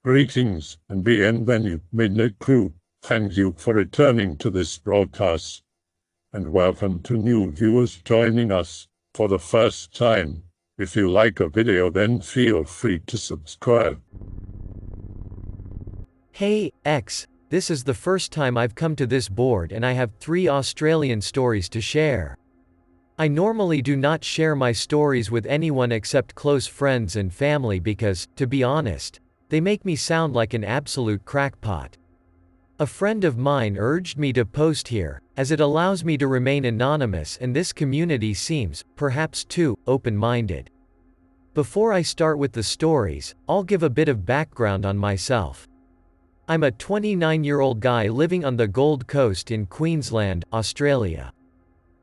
Greetings and bienvenue, Midnight Crew. Thank you for returning to this broadcast, and welcome to new viewers joining us for the first time. If you like a video, then feel free to subscribe. Hey, X, this is the first time I've come to this board and I have 3 Australian stories to share. I normally do not share my stories with anyone except close friends and family because, to be honest, they make me sound like an absolute crackpot. A friend of mine urged me to post here, as it allows me to remain anonymous and this community seems, perhaps too, open-minded. Before I start with the stories, I'll give a bit of background on myself. I'm a 29-year-old guy living on the Gold Coast in Queensland, Australia.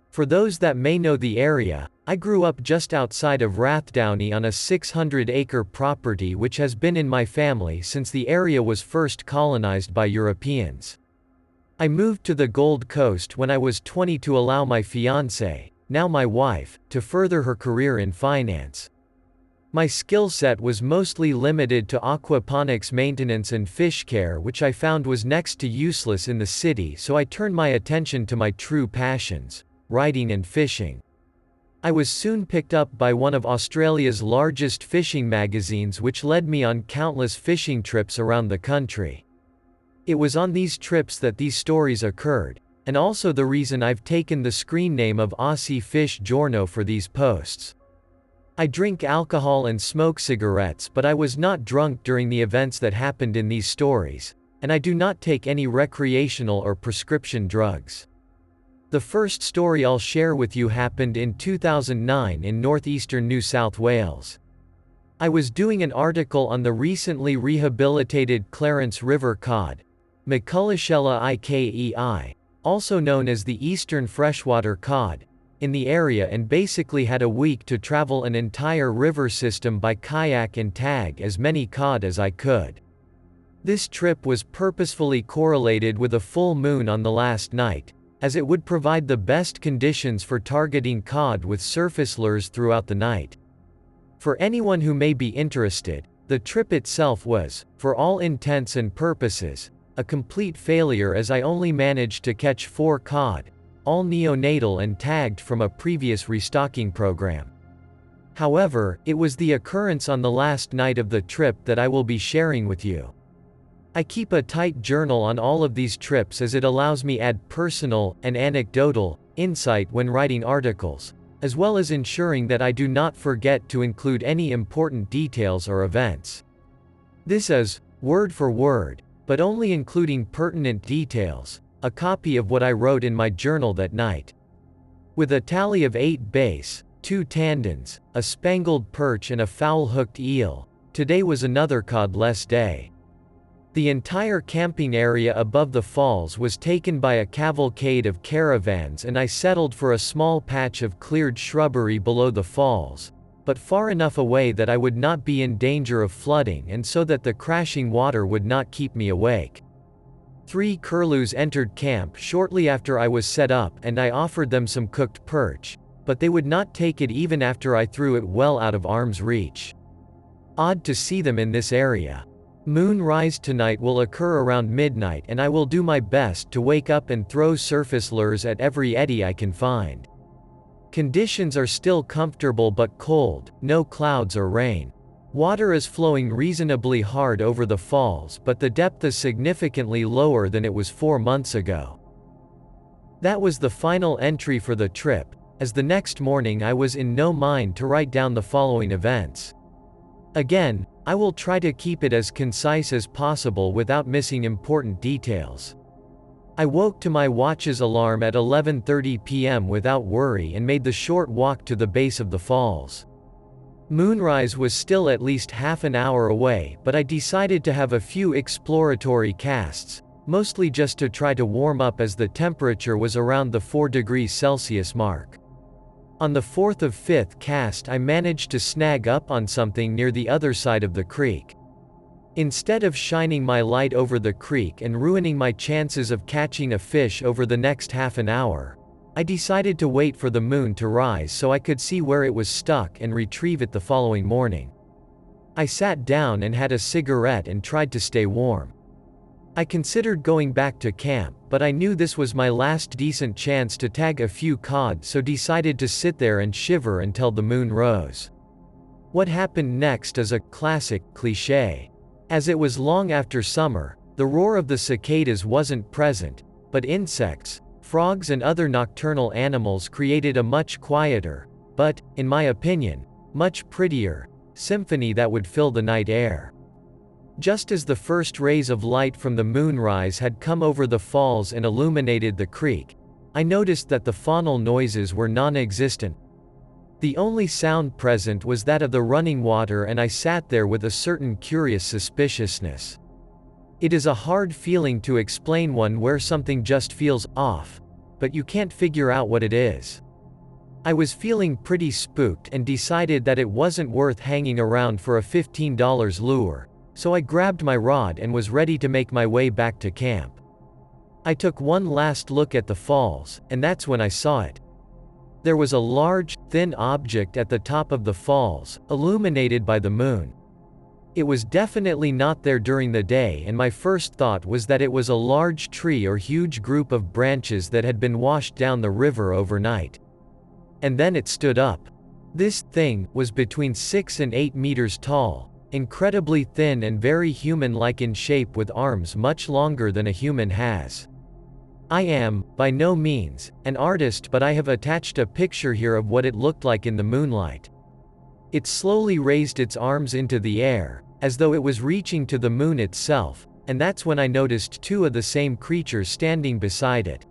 For those that may know the area, I grew up just outside of Rathdowney on a 600-acre property which has been in my family since the area was first colonized by Europeans. I moved to the Gold Coast when I was 20 to allow my fiancée, now my wife, to further her career in finance. My skill set was mostly limited to aquaponics maintenance and fish care, which I found was next to useless in the city, so I turned my attention to my true passions: writing and fishing. I was soon picked up by one of Australia's largest fishing magazines, which led me on countless fishing trips around the country. It was on these trips that these stories occurred, and also the reason I've taken the screen name of AussieFishJourno for these posts. I drink alcohol and smoke cigarettes, but I was not drunk during the events that happened in these stories, and I do not take any recreational or prescription drugs. The first story I'll share with you happened in 2009 in northeastern New South Wales. I was doing an article on the recently rehabilitated Clarence River cod, Mcullagella ikei, also known as the eastern freshwater cod, in the area, and basically had a week to travel an entire river system by kayak and tag as many cod as I could. This trip was purposefully correlated with a full moon on the last night, as it would provide the best conditions for targeting cod with surface lures throughout the night. For anyone who may be interested, the trip itself was, for all intents and purposes, a complete failure, as I only managed to catch 4 cod, all neonatal and tagged from a previous restocking program. However, it was the occurrence on the last night of the trip that I will be sharing with you. I keep a tight journal on all of these trips, as it allows me add personal and anecdotal insight when writing articles, as well as ensuring that I do not forget to include any important details or events. This is, word for word, but only including pertinent details, a copy of what I wrote in my journal that night. With a tally of 8 bass, 2 tandons, a spangled perch and a foul-hooked eel, today was another cod-less day. The entire camping area above the falls was taken by a cavalcade of caravans, and I settled for a small patch of cleared shrubbery below the falls, but far enough away that I would not be in danger of flooding and so that the crashing water would not keep me awake. 3 curlews entered camp shortly after I was set up, and I offered them some cooked perch, but they would not take it even after I threw it well out of arm's reach. Odd to see them in this area. Moonrise tonight will occur around midnight, and I will do my best to wake up and throw surface lures at every eddy I can find. Conditions are still comfortable but cold, no clouds or rain. Water is flowing reasonably hard over the falls, but the depth is significantly lower than it was 4 months ago. That was the final entry for the trip, as the next morning I was in no mind to write down the following events. Again, I will try to keep it as concise as possible without missing important details. I woke to my watch's alarm at 11:30 p.m. without worry and made the short walk to the base of the falls. Moonrise was still at least half an hour away, but I decided to have a few exploratory casts, mostly just to try to warm up, as the temperature was around the 4°C mark. On the 4th or 5th cast I managed to snag up on something near the other side of the creek. Instead of shining my light over the creek and ruining my chances of catching a fish over the next half an hour, I decided to wait for the moon to rise so I could see where it was stuck and retrieve it the following morning. I sat down and had a cigarette and tried to stay warm. I considered going back to camp, but I knew this was my last decent chance to tag a few cod, so decided to sit there and shiver until the moon rose. What happened next is a classic cliché. As it was long after summer, the roar of the cicadas wasn't present, but insects, frogs and other nocturnal animals created a much quieter, but, in my opinion, much prettier, symphony that would fill the night air. Just as the first rays of light from the moonrise had come over the falls and illuminated the creek, I noticed that the faunal noises were non-existent. The only sound present was that of the running water, and I sat there with a certain curious suspiciousness. It is a hard feeling to explain, one where something just feels off, but you can't figure out what it is. I was feeling pretty spooked and decided that it wasn't worth hanging around for a $15 lure, so I grabbed my rod and was ready to make my way back to camp. I took one last look at the falls, and that's when I saw it. There was a large, thin object at the top of the falls, illuminated by the moon. It was definitely not there during the day, and my first thought was that it was a large tree or huge group of branches that had been washed down the river overnight. And then it stood up. This thing was between 6 and 8 meters tall, incredibly thin and very human-like in shape, with arms much longer than a human has. I am, by no means, an artist, but I have attached a picture here of what it looked like in the moonlight. It slowly raised its arms into the air, as though it was reaching to the moon itself, and that's when I noticed two of the same creatures standing beside it.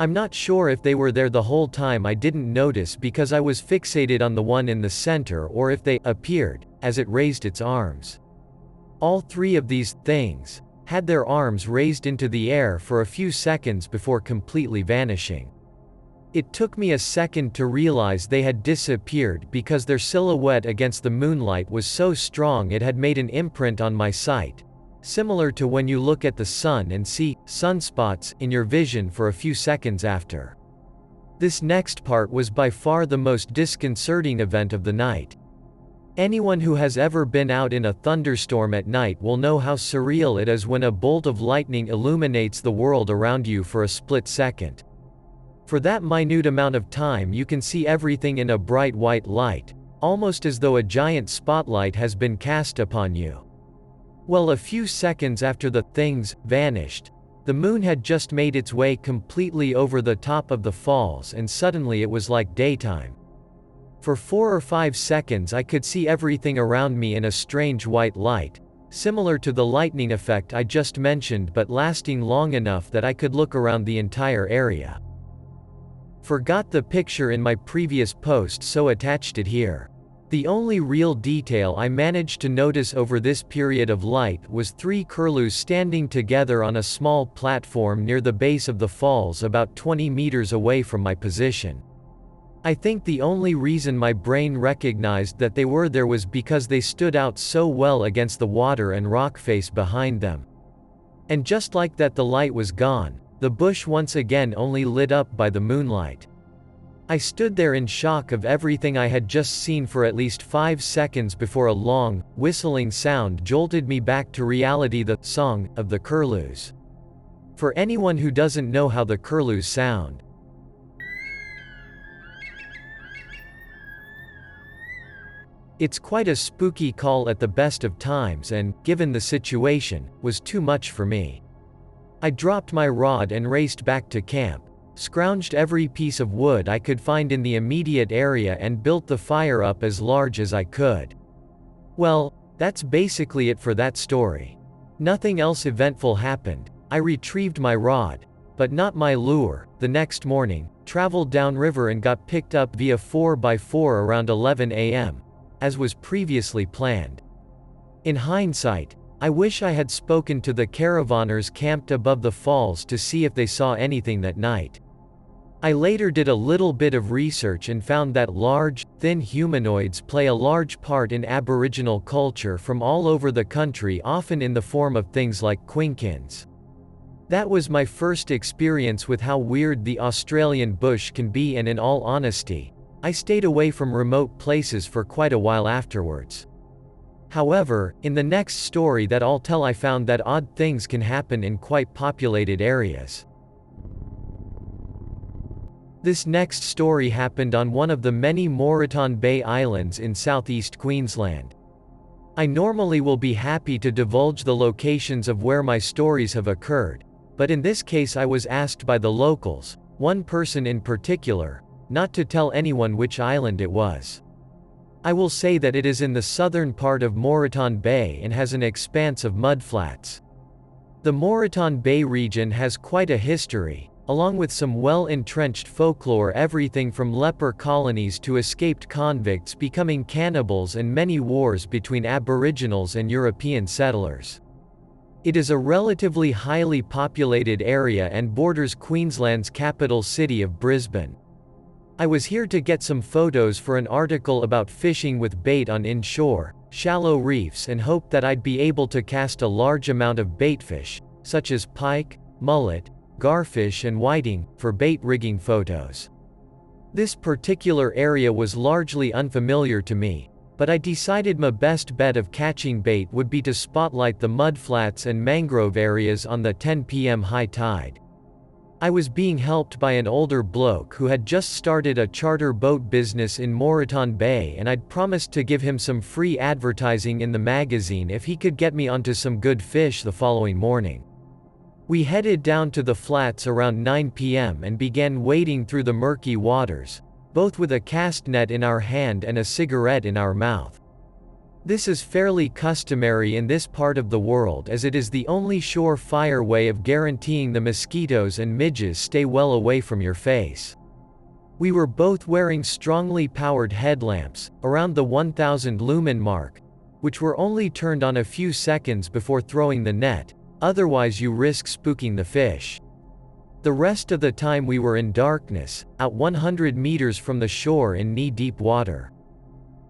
I'm not sure if they were there the whole time I didn't notice because I was fixated on the one in the center, or if they appeared as it raised its arms. All three of these things had their arms raised into the air for a few seconds before completely vanishing. It took me a second to realize they had disappeared because their silhouette against the moonlight was so strong it had made an imprint on my sight, similar to when you look at the sun and see sunspots in your vision for a few seconds after. This next part was by far the most disconcerting event of the night. Anyone who has ever been out in a thunderstorm at night will know how surreal it is when a bolt of lightning illuminates the world around you for a split second. For that minute amount of time you can see everything in a bright white light, almost as though a giant spotlight has been cast upon you. Well, a few seconds after the things vanished, the moon had just made its way completely over the top of the falls, and suddenly it was like daytime. For 4 or 5 seconds I could see everything around me in a strange white light, similar to the lightning effect I just mentioned, but lasting long enough that I could look around the entire area. Forgot the picture in my previous post, so attached it here. The only real detail I managed to notice over this period of light was 3 curlews standing together on a small platform near the base of the falls about 20 meters away from my position. I think the only reason my brain recognized that they were there was because they stood out so well against the water and rock face behind them. And just like that, the light was gone, the bush once again only lit up by the moonlight. I stood there in shock of everything I had just seen for at least 5 seconds before a long, whistling sound jolted me back to reality, the song of the curlews. For anyone who doesn't know how the curlews sound, it's quite a spooky call at the best of times, and, given the situation, was too much for me. I dropped my rod and raced back to camp, scrounged every piece of wood I could find in the immediate area and built the fire up as large as I could. Well, that's basically it for that story. Nothing else eventful happened. I retrieved my rod, but not my lure, the next morning, traveled downriver and got picked up via 4x4 around 11 a.m., as was previously planned. In hindsight, I wish I had spoken to the caravanners camped above the falls to see if they saw anything that night. I later did a little bit of research and found that large, thin humanoids play a large part in Aboriginal culture from all over the country, often in the form of things like quinkins. That was my first experience with how weird the Australian bush can be, and in all honesty, I stayed away from remote places for quite a while afterwards. However, in the next story that I'll tell I found that odd things can happen in quite populated areas. This next story happened on one of the many Moreton Bay Islands in southeast Queensland. I normally will be happy to divulge the locations of where my stories have occurred, but in this case I was asked by the locals, one person in particular, not to tell anyone which island it was. I will say that it is in the southern part of Moreton Bay and has an expanse of mudflats. The Moreton Bay region has quite a history, along with some well-entrenched folklore, everything from leper colonies to escaped convicts becoming cannibals and many wars between Aboriginals and European settlers. It is a relatively highly populated area and borders Queensland's capital city of Brisbane. I was here to get some photos for an article about fishing with bait on inshore, shallow reefs, and hoped that I'd be able to cast a large amount of baitfish, such as pike, mullet, garfish and whiting, for bait rigging photos. This particular area was largely unfamiliar to me, but I decided my best bet of catching bait would be to spotlight the mudflats and mangrove areas on the 10 p.m. high tide. I was being helped by an older bloke who had just started a charter boat business in Moreton Bay, and I'd promised to give him some free advertising in the magazine if he could get me onto some good fish the following morning. We headed down to the flats around 9 p.m. and began wading through the murky waters, both with a cast net in our hand and a cigarette in our mouth. This is fairly customary in this part of the world, as it is the only surefire way of guaranteeing the mosquitoes and midges stay well away from your face. We were both wearing strongly powered headlamps, around the 1000 lumen mark, which were only turned on a few seconds before throwing the net, otherwise you risk spooking the fish. The rest of the time we were in darkness, out 100 meters from the shore in knee-deep water.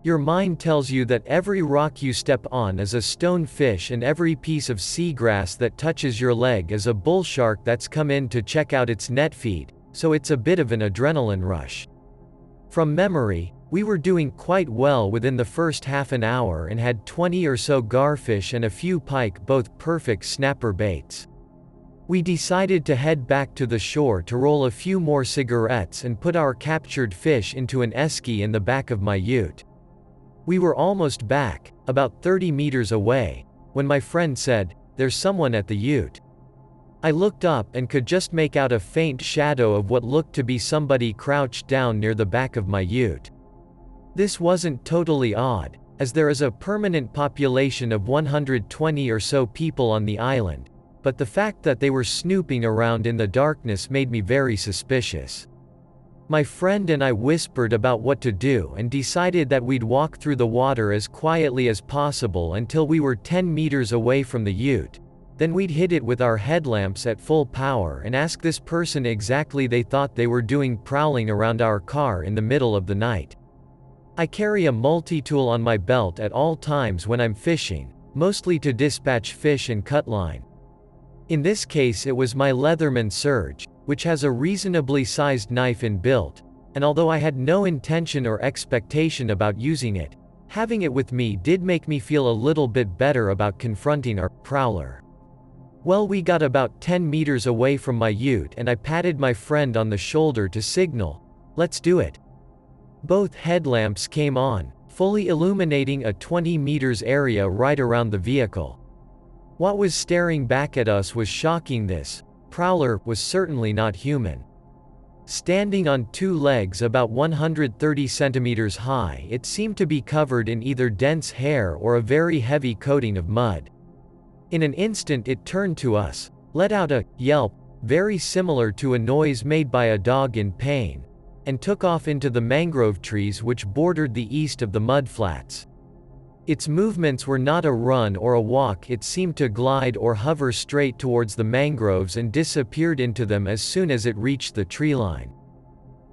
Your mind tells you that every rock you step on is a stone fish and every piece of seagrass that touches your leg is a bull shark that's come in to check out its net feed, so it's a bit of an adrenaline rush. From memory, we were doing quite well within the first half an hour and had 20 or so garfish and a few pike, both perfect snapper baits. We decided to head back to the shore to roll a few more cigarettes and put our captured fish into an esky in the back of my ute. We were almost back, about 30 meters away, when my friend said, "There's someone at the ute." I looked up and could just make out a faint shadow of what looked to be somebody crouched down near the back of my ute. This wasn't totally odd, as there is a permanent population of 120 or so people on the island, but the fact that they were snooping around in the darkness made me very suspicious. My friend and I whispered about what to do and decided that we'd walk through the water as quietly as possible until we were 10 meters away from the ute. Then we'd hit it with our headlamps at full power and ask this person exactly they thought they were doing prowling around our car in the middle of the night. I carry a multi-tool on my belt at all times when I'm fishing, mostly to dispatch fish and cut line. In this case it was my Leatherman Surge, which has a reasonably sized knife inbuilt, and although I had no intention or expectation about using it, having it with me did make me feel a little bit better about confronting our prowler. Well, we got about 10 meters away from my ute and I patted my friend on the shoulder to signal, "Let's do it." Both headlamps came on, fully illuminating a 20 meters area right around the vehicle. What was staring back at us was shocking. This prowler was certainly not human. Standing on two legs about 130 centimeters high, it seemed to be covered in either dense hair or a very heavy coating of mud. In an instant it turned to us, let out a yelp, very similar to a noise made by a dog in pain, and took off into the mangrove trees which bordered the east of the mudflats. Its movements were not a run or a walk, it seemed to glide or hover straight towards the mangroves and disappeared into them as soon as it reached the treeline.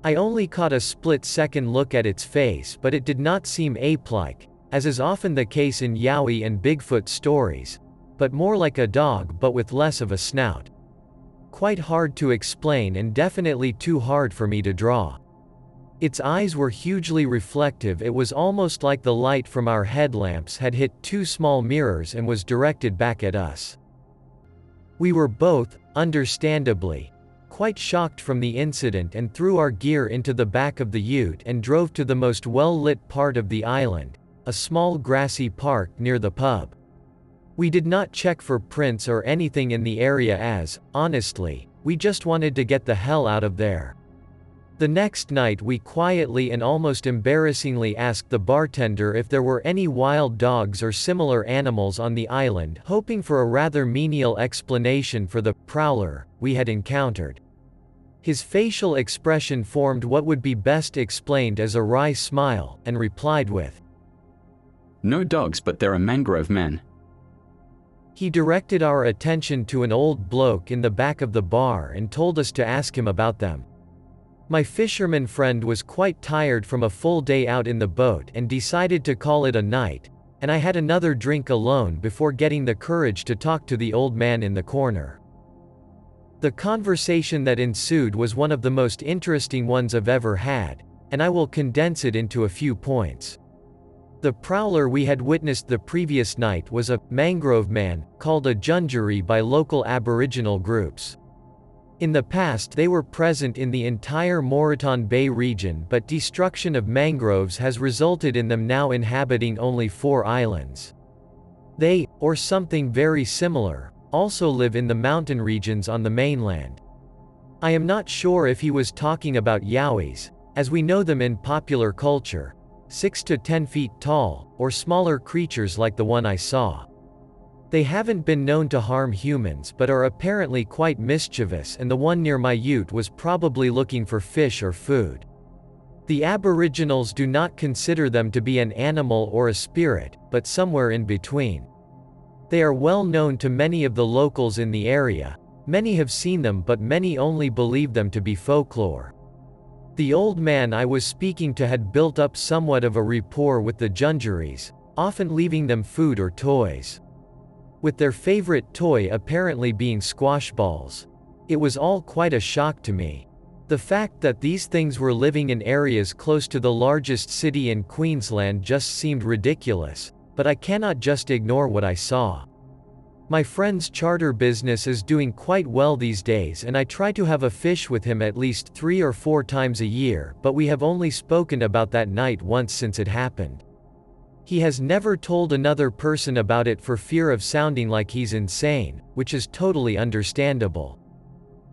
I only caught a split-second look at its face, but it did not seem ape-like, as is often the case in Yowie and Bigfoot stories, but more like a dog but with less of a snout. Quite hard to explain and definitely too hard for me to draw. Its eyes were hugely reflective. It was almost like the light from our headlamps had hit two small mirrors and was directed back at us. We were both, understandably, quite shocked from the incident and threw our gear into the back of the ute and drove to the most well-lit part of the island, a small grassy park near the pub. We did not check for prints or anything in the area as, honestly, we just wanted to get the hell out of there. The next night we quietly and almost embarrassingly asked the bartender if there were any wild dogs or similar animals on the island, hoping for a rather menial explanation for the prowler we had encountered. His facial expression formed what would be best explained as a wry smile, and replied with, "No dogs, but there are Mangrove Men." He directed our attention to an old bloke in the back of the bar and told us to ask him about them. My fisherman friend was quite tired from a full day out in the boat and decided to call it a night, and I had another drink alone before getting the courage to talk to the old man in the corner. The conversation that ensued was one of the most interesting ones I've ever had, and I will condense it into a few points. The prowler we had witnessed the previous night was a Mangrove Man, called a Junjuri by local Aboriginal groups. In the past they were present in the entire Moreton Bay region, but destruction of mangroves has resulted in them now inhabiting only 4 islands. They, or something very similar, also live in the mountain regions on the mainland. I am not sure if he was talking about yowies, as we know them in popular culture, 6 to 10 feet tall, or smaller creatures like the one I saw. They haven't been known to harm humans but are apparently quite mischievous, and the one near my ute was probably looking for fish or food. The Aboriginals do not consider them to be an animal or a spirit, but somewhere in between. They are well known to many of the locals in the area. Many have seen them, but many only believe them to be folklore. The old man I was speaking to had built up somewhat of a rapport with the Junjuris, often leaving them food or toys, with their favorite toy apparently being squash balls. It was all quite a shock to me. The fact that these things were living in areas close to the largest city in Queensland just seemed ridiculous, but I cannot just ignore what I saw. My friend's charter business is doing quite well these days, and I try to have a fish with him at least 3 or 4 times a year, but we have only spoken about that night once since it happened. He has never told another person about it for fear of sounding like he's insane, which is totally understandable.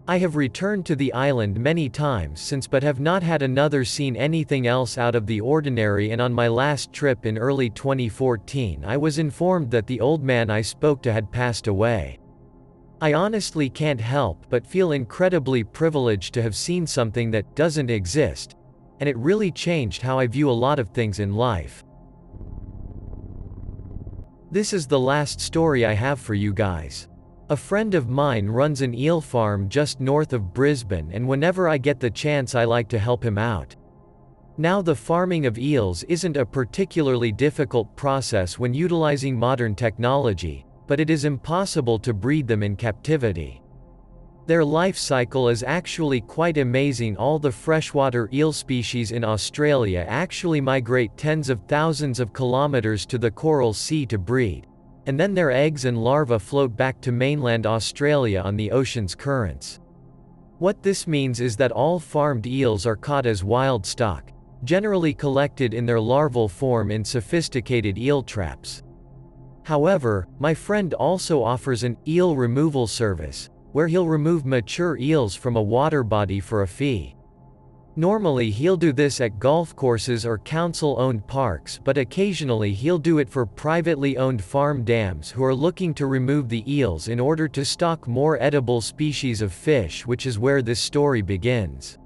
I have returned to the island many times since but have not had another seen anything else out of the ordinary, and on my last trip in early 2014 I was informed that the old man I spoke to had passed away. I honestly can't help but feel incredibly privileged to have seen something that doesn't exist, and it really changed how I view a lot of things in life. This is the last story I have for you guys. A friend of mine runs an eel farm just north of Brisbane, and whenever I get the chance I like to help him out. Now, the farming of eels isn't a particularly difficult process when utilizing modern technology, but it is impossible to breed them in captivity. Their life cycle is actually quite amazing. All the freshwater eel species in Australia actually migrate tens of thousands of kilometers to the Coral Sea to breed, and then their eggs and larvae float back to mainland Australia on the ocean's currents. What this means is that all farmed eels are caught as wild stock, generally collected in their larval form in sophisticated eel traps. However, my friend also offers an eel removal service, where he'll remove mature eels from a water body for a fee. Normally he'll do this at golf courses or council-owned parks, but occasionally he'll do it for privately owned farm dams who are looking to remove the eels in order to stock more edible species of fish, which is where this story begins.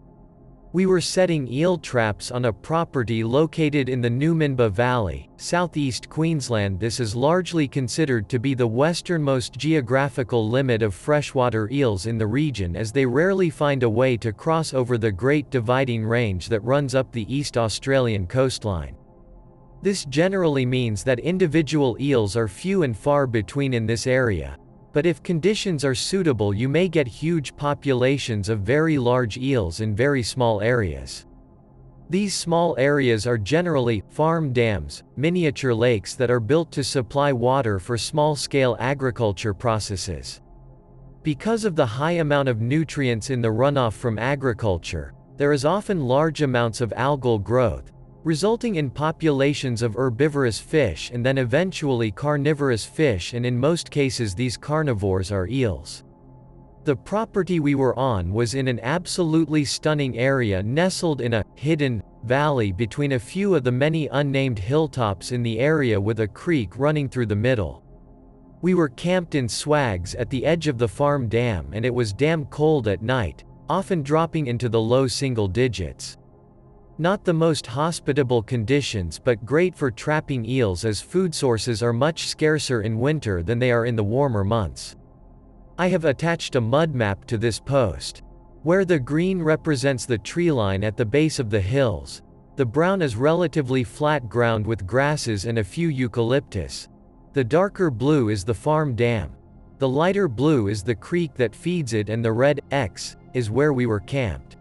We were setting eel traps on a property located in the Newmanba Valley, southeast Queensland. This is largely considered to be the westernmost geographical limit of freshwater eels in the region, as they rarely find a way to cross over the Great Dividing Range that runs up the East Australian coastline. This generally means that individual eels are few and far between in this area, but if conditions are suitable you may get huge populations of very large eels in very small areas. These small areas are generally farm dams, miniature lakes that are built to supply water for small-scale agriculture processes. Because of the high amount of nutrients in the runoff from agriculture, there is often large amounts of algal growth, resulting in populations of herbivorous fish and then eventually carnivorous fish, and in most cases these carnivores are eels. The property we were on was in an absolutely stunning area nestled in a hidden valley between a few of the many unnamed hilltops in the area, with a creek running through the middle. We were camped in swags at the edge of the farm dam, and it was damn cold at night, often dropping into the low single digits. Not the most hospitable conditions, but great for trapping eels, as food sources are much scarcer in winter than they are in the warmer months. I have attached a mud map to this post. Where the green represents the treeline at the base of the hills, the brown is relatively flat ground with grasses and a few eucalyptus. The darker blue is the farm dam. The lighter blue is the creek that feeds it, and the red X is where we were camped.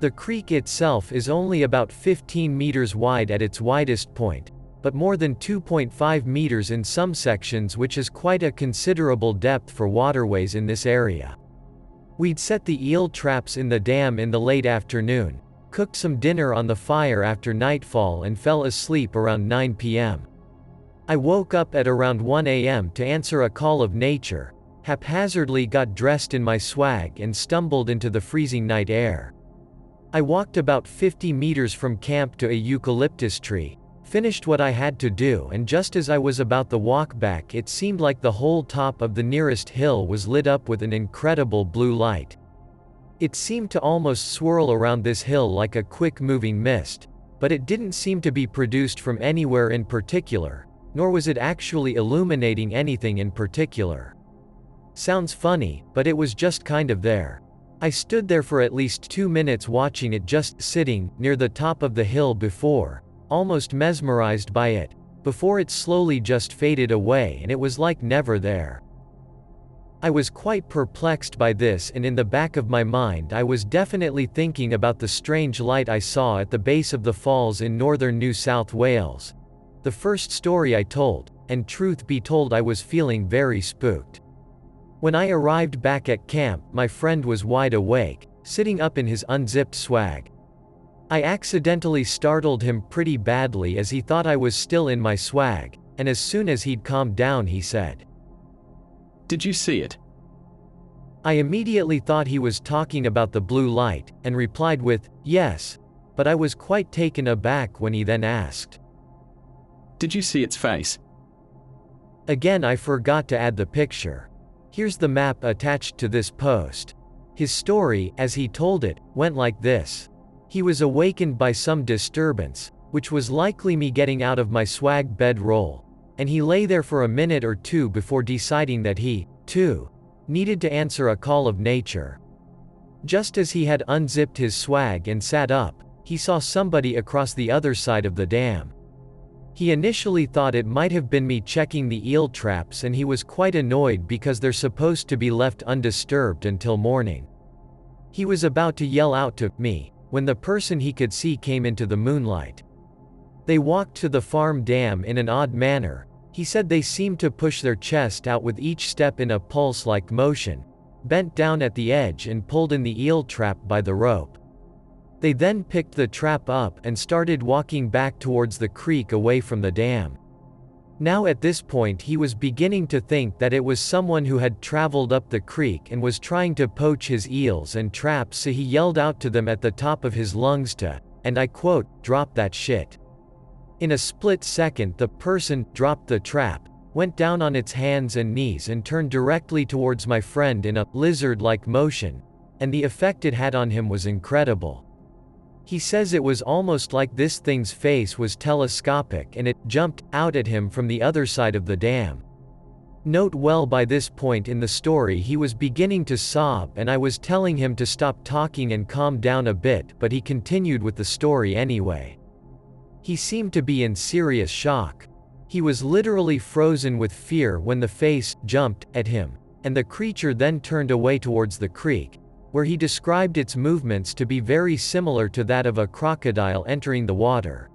The creek itself is only about 15 meters wide at its widest point, but more than 2.5 meters in some sections, which is quite a considerable depth for waterways in this area. We'd set the eel traps in the dam in the late afternoon, cooked some dinner on the fire after nightfall, and fell asleep around 9 p.m. I woke up at around 1 a.m. to answer a call of nature, haphazardly got dressed in my swag and stumbled into the freezing night air. I walked about 50 meters from camp to a eucalyptus tree, finished what I had to do, and just as I was about the walk back, it seemed like the whole top of the nearest hill was lit up with an incredible blue light. It seemed to almost swirl around this hill like a quick-moving mist, but it didn't seem to be produced from anywhere in particular, nor was it actually illuminating anything in particular. Sounds funny, but it was just kind of there. I stood there for at least 2 minutes watching it, just sitting near the top of the hill before, almost mesmerized by it, before it slowly just faded away and it was like never there. I was quite perplexed by this, and in the back of my mind I was definitely thinking about the strange light I saw at the base of the falls in northern New South Wales. The first story I told, and truth be told I was feeling very spooked. When I arrived back at camp, my friend was wide awake, sitting up in his unzipped swag. I accidentally startled him pretty badly, as he thought I was still in my swag, and as soon as he'd calmed down he said, "Did you see it?" I immediately thought he was talking about the blue light, and replied with, "Yes," but I was quite taken aback when he then asked, "Did you see its face?" Again I forgot to add the picture. Here's the map attached to this post. His story, as he told it, went like this. He was awakened by some disturbance, which was likely me getting out of my swag bedroll, and he lay there for a minute or two before deciding that he, too, needed to answer a call of nature. Just as he had unzipped his swag and sat up, he saw somebody across the other side of the dam. He initially thought it might have been me checking the eel traps, and he was quite annoyed because they're supposed to be left undisturbed until morning. He was about to yell out to me, when the person he could see came into the moonlight. They walked to the farm dam in an odd manner. He said they seemed to push their chest out with each step in a pulse-like motion, bent down at the edge and pulled in the eel trap by the rope. They then picked the trap up and started walking back towards the creek away from the dam. Now at this point he was beginning to think that it was someone who had traveled up the creek and was trying to poach his eels and traps, so he yelled out to them at the top of his lungs to, and I quote, "Drop that shit." In a split second the person dropped the trap, went down on its hands and knees and turned directly towards my friend in a lizard-like motion, and the effect it had on him was incredible. He says it was almost like this thing's face was telescopic and it jumped out at him from the other side of the dam. Note well, by this point in the story he was beginning to sob, and I was telling him to stop talking and calm down a bit, but he continued with the story anyway. He seemed to be in serious shock. He was literally frozen with fear when the face jumped at him, and the creature then turned away towards the creek, where he described its movements to be very similar to that of a crocodile entering the water.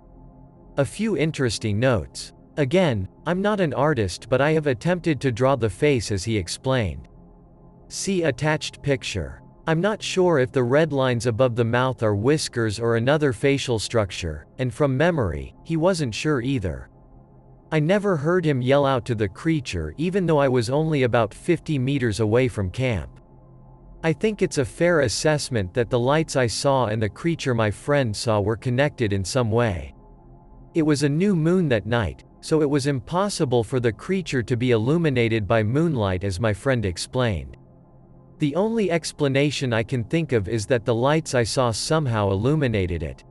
A few interesting notes. Again, I'm not an artist, but I have attempted to draw the face as he explained. See attached picture. I'm not sure if the red lines above the mouth are whiskers or another facial structure, and from memory, he wasn't sure either. I never heard him yell out to the creature even though I was only about 50 meters away from camp. I think it's a fair assessment that the lights I saw and the creature my friend saw were connected in some way. It was a new moon that night, so it was impossible for the creature to be illuminated by moonlight, as my friend explained. The only explanation I can think of is that the lights I saw somehow illuminated it.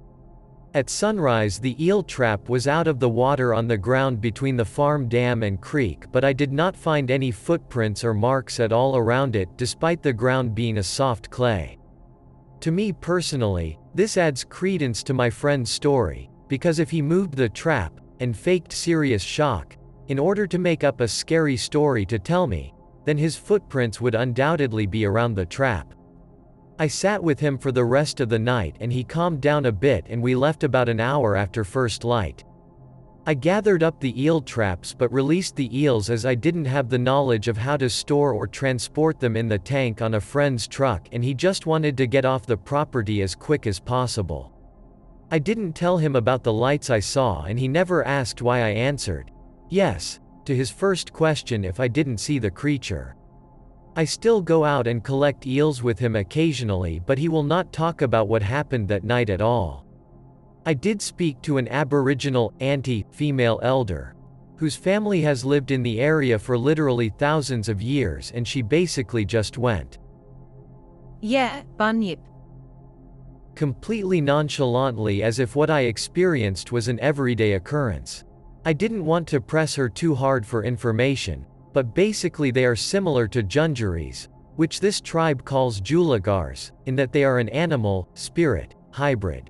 At sunrise, the eel trap was out of the water on the ground between the farm dam and creek, but I did not find any footprints or marks at all around it, despite the ground being a soft clay. To me personally, this adds credence to my friend's story, because if he moved the trap, and faked serious shock, in order to make up a scary story to tell me, then his footprints would undoubtedly be around the trap. I sat with him for the rest of the night and he calmed down a bit, and we left about an hour after first light. I gathered up the eel traps but released the eels as I didn't have the knowledge of how to store or transport them in the tank on a friend's truck, and he just wanted to get off the property as quick as possible. I didn't tell him about the lights I saw, and he never asked why I answered yes to his first question if I didn't see the creature. I still go out and collect eels with him occasionally, but he will not talk about what happened that night at all. I did speak to an Aboriginal, female elder, whose family has lived in the area for literally thousands of years, and she basically just went, "Yeah, bunyip," completely nonchalantly, as if what I experienced was an everyday occurrence. I didn't want to press her too hard for information, but basically they are similar to junjuris, which this tribe calls julagars, in that they are an animal-spirit hybrid.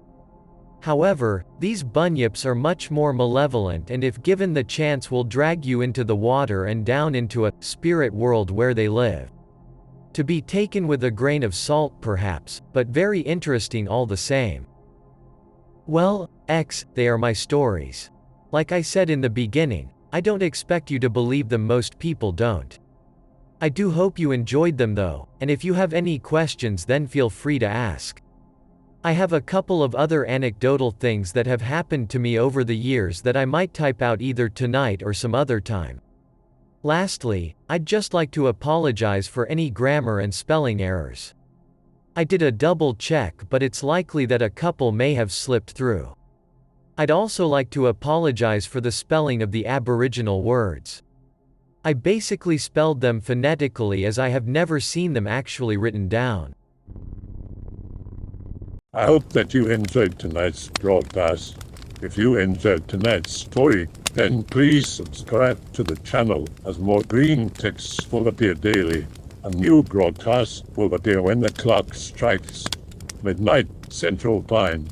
However, these bunyips are much more malevolent, and if given the chance will drag you into the water and down into a spirit world where they live. To be taken with a grain of salt perhaps, but very interesting all the same. Well, they are my stories. Like I said in the beginning, I don't expect you to believe them, most people don't. I do hope you enjoyed them though, and if you have any questions then feel free to ask. I have a couple of other anecdotal things that have happened to me over the years that I might type out either tonight or some other time. Lastly, I'd just like to apologize for any grammar and spelling errors. I did a double check, but it's likely that a couple may have slipped through. I'd also like to apologize for the spelling of the Aboriginal words. I basically spelled them phonetically as I have never seen them actually written down. I hope that you enjoyed tonight's broadcast. If you enjoyed tonight's story, then please subscribe to the channel, as more green texts will appear daily. A new broadcast will appear when the clock strikes midnight Central Time.